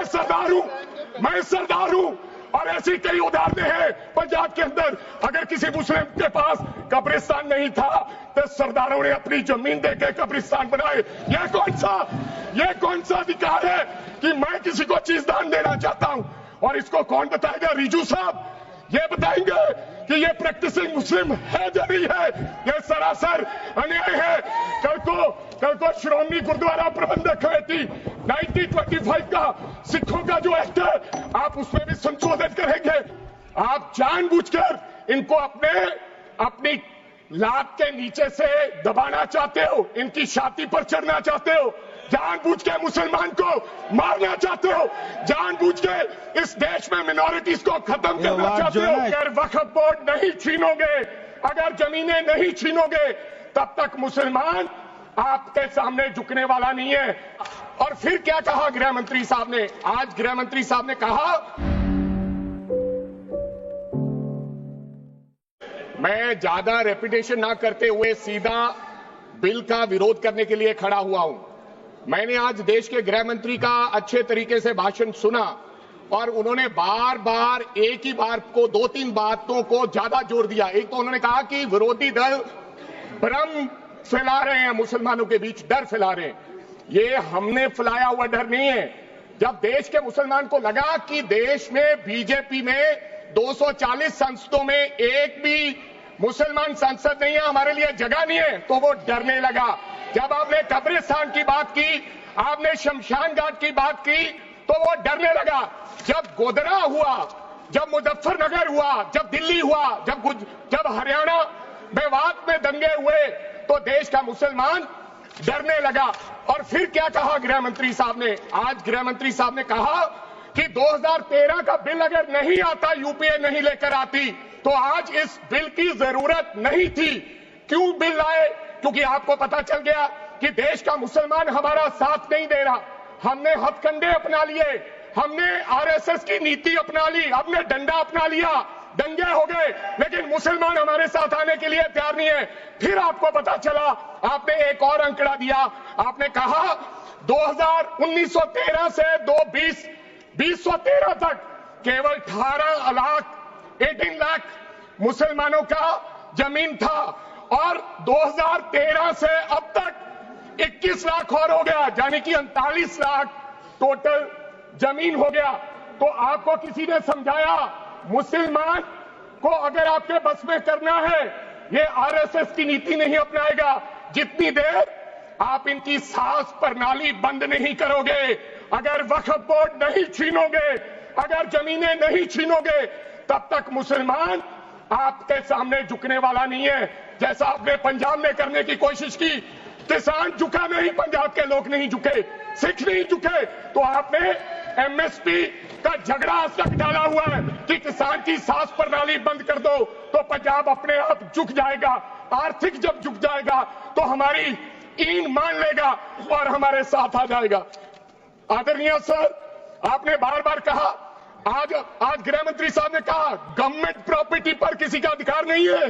मैं सरदार हूं और ऐसी कई उदाहरणें हैं पंजाब के अंदर। अगर किसी मुस्लिम के पास कब्रिस्तान नहीं था तो सरदारों ने अपनी जमीन देकर कब्रिस्तान बनाए। यह कौन सा अधिकार है कि मैं किसी को चीज दान देना चाहता हूं? और इसको कौन बताएगा? रिजू साहब ये बताएंगे कि ये प्रैक्टिसिंग मुस्लिम है या नहीं है? यह सरासर अन्याय है। कल को श्रोमणी गुरुद्वारा प्रबंधक कमेटी 1925 का सिखों का जो एक्ट है आप उसमें भी संशोधन करेंगे। आप जानबूझकर इनको अपनी लात के नीचे से दबाना चाहते हो, इनकी छाती पर चढ़ना चाहते हो, जानबूझ के मुसलमान को मारना चाहते हो, जानबूझ के इस देश में मिनॉरिटीज को खत्म करना चाहते हो। अगर वक्फ बोर्ड नहीं छीनोगे, अगर जमीनें नहीं छीनोगे तब तक मुसलमान आपके सामने झुकने वाला नहीं है। और फिर क्या कहा गृह मंत्री साहब ने? आज गृह मंत्री साहब ने कहा, मैं ज्यादा रेपिटेशन ना करते हुए सीधा बिल का विरोध करने के लिए खड़ा हुआ हूं। मैंने आज देश के गृह मंत्री का अच्छे तरीके से भाषण सुना और उन्होंने बार बार एक ही बात को, 2-3 बातों को ज्यादा जोर दिया। एक तो उन्होंने कहा कि विरोधी दल भ्रम फैला रहे हैं, मुसलमानों के बीच डर फैला रहे हैं। ये हमने फैलाया हुआ डर नहीं है। जब देश के मुसलमान को लगा कि देश में बीजेपी में 240 संसदों में एक भी मुसलमान सांसद नहीं है, हमारे लिए जगह नहीं है, तो वो डरने लगा। जब आपने कब्रिस्तान की बात की, आपने शमशान घाट की बात की, तो वो डरने लगा। जब गोधरा हुआ, जब मुजफ्फरनगर हुआ, जब दिल्ली हुआ, जब हरियाणा मेवात में दंगे हुए, तो देश का मुसलमान डरने लगा। और फिर क्या कहा गृह मंत्री साहब ने? आज गृह मंत्री साहब ने कहा कि 2013 का बिल अगर नहीं आता, यूपीए नहीं लेकर आती, तो आज इस बिल की जरूरत नहीं थी। क्यों बिल लाए? क्योंकि आपको पता चल गया कि देश का मुसलमान हमारा साथ नहीं दे रहा। हमने हथकंडे अपना लिए, हमने आरएसएस की नीति अपना ली, हमने डंडा अपना लिया, दंगे हो गए, लेकिन मुसलमान हमारे साथ आने के लिए तैयार नहीं है। फिर आपको पता चला, आपने एक और आंकड़ा दिया, आपने कहा 1913 से 2013 तक केवल 18 लाख मुसलमानों का जमीन था और 2013 से अब तक 21 लाख और हो गया, यानी कि 39 लाख टोटल जमीन हो गया। तो आपको किसी ने समझाया मुसलमान को अगर आपके बस में करना है, ये आरएसएस की नीति नहीं अपनाएगा जितनी देर आप इनकी सांस प्रणाली बंद नहीं करोगे। अगर वक्फ बोर्ड नहीं छीनोगे, अगर जमीनें नहीं छीनोगे, तब तक मुसलमान आपके सामने झुकने वाला नहीं है। जैसा आपने पंजाब में करने की कोशिश की, किसान झुका नहीं, पंजाब के लोग नहीं झुके, सिख नहीं झुके, तो आपने एमएसपी का झगड़ा आज तक डाला हुआ है कि किसान की सांस प्रणाली बंद कर दो तो पंजाब अपने आप झुक जाएगा। आर्थिक जब झुक जाएगा तो हमारी ईन मान लेगा और हमारे साथ आ जाएगा। आदरणीय सर, आपने बार बार कहा, आज गृह मंत्री साहब ने कहा गवर्नमेंट प्रॉपर्टी पर किसी का अधिकार नहीं है,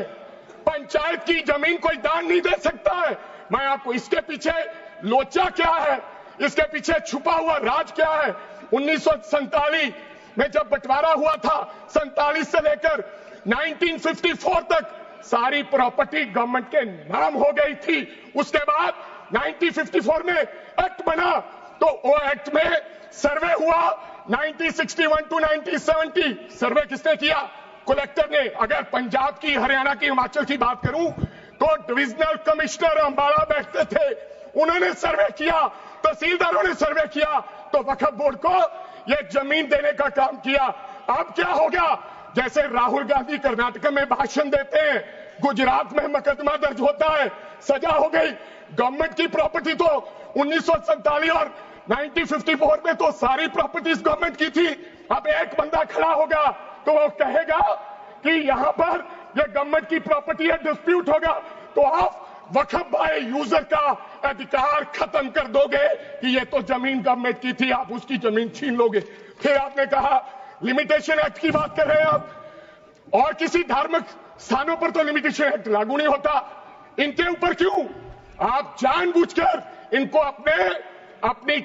पंचायत की जमीन कोई दान नहीं दे सकता है। मैं आपको इसके पीछे लोचा क्या है, इसके पीछे छुपा हुआ राज क्या है? 1947 में जब बंटवारा हुआ था, 47 से लेकर 1954 तक सारी प्रॉपर्टी गवर्नमेंट के नाम हो गई थी। उसके बाद 1954 में एक्ट बना, तो वो एक्ट में सर्वे हुआ 1961 टू 1970। सर्वे किसने किया? कलेक्टर ने। अगर पंजाब की, हरियाणा की, हिमाचल की बात करूं तो डिविजनल कमिश्नर अंबाला बैठते थे, उन्होंने सर्वे किया, तहसीलदारों ने सर्वे किया, तो वक्फ बोर्ड को यह जमीन देने का काम किया। अब क्या हो गया? जैसे राहुल गांधी कर्नाटक में भाषण देते हैं, गुजरात में मुकदमा दर्ज होता है, सजा हो गई। गवर्नमेंट की प्रॉपर्टी तो 1947 और 1954 में तो सारी प्रॉपर्टीज गवर्नमेंट की थी। अब एक बंदा खड़ा होगा तो वो कहेगा कि यहां पर यह गवर्नमेंट की प्रॉपर्टी है, डिस्प्यूट होगा, तो आप वक्फ बाय यूजर का अधिकार खत्म कर दोगे कि ये तो जमीन गवर्नमेंट की थी, आप उसकी जमीन छीन लोगे। फिर आपने कहा लिमिटेशन एक्ट की बात कर रहे हैं आप, और किसी धार्मिक स्थानों पर तो लिमिटेशन एक्ट लागू नहीं होता, इनके ऊपर क्यों? आप जानबूझकर इनको अपनी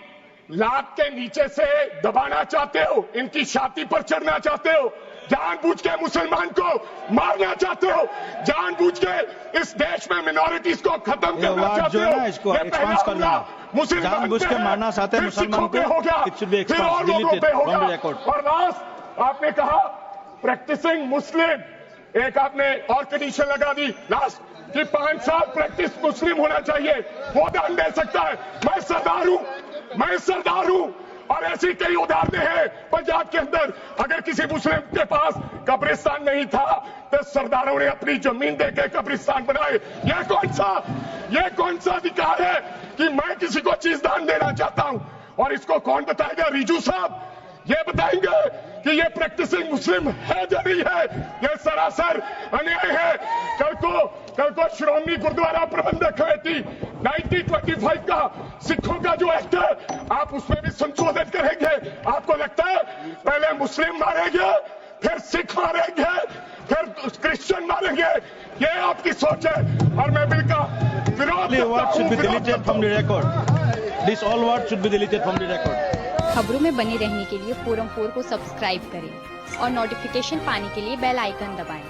लात के नीचे से दबाना चाहते हो, इनकी छाती पर चढ़ना चाहते हो, जानबूझ के मुसलमान को मारना चाहते हो, जानबूझ के इस देश में मिनॉरिटीज को खत्म करना चाहते हो। इसको ये एक्सपांस पहला करना, हमला मुसलमान जानबूझ के मारना चाहते हैं मुसलमान को, हो गया, it should be फिर और exposed, लोगों deleted पे from the होगा। record. और लास्ट आपने कहा प्रैक्टिसिंग मुस्लिम, एक आपने और कंडीशन लगा दी लास्ट कि 5 साल प्रैक्टिस मुस्लिम होना चाहिए, वो दान दे सकता है। मैं सरदार हूं और ऐसी कई उदाहरणें हैं पंजाब के अंदर। अगर किसी मुस्लिम के पास कब्रिस्तान नहीं था तो सरदारों ने अपनी जमीन देके कब्रिस्तान बनाए। यह कौन सा अधिकार है कि मैं किसी को चीज दान देना चाहता हूं? और इसको कौन बताएगा? रिजू साहब ये बताएंगे कि ये प्रैक्टिसिंग मुस्लिम है या नहीं है? यह सरासर अन्याय है। कल को श्रोमणी गुरुद्वारा प्रबंधक कमेटी 1925 का सिखों का जो एक्ट है, आप उसमें भी संशोधन करेंगे। आपको लगता है पहले मुस्लिम मारेंगे, फिर सिख मारेंगे, फिर क्रिश्चियन मारेंगे? ये आपकी सोच है और मैं बिल का विरोध करता हूं। खबरों में बने रहने के लिए फोरम 4 को सब्सक्राइब करें और नोटिफिकेशन पाने के लिए बेल आइकन दबाएं।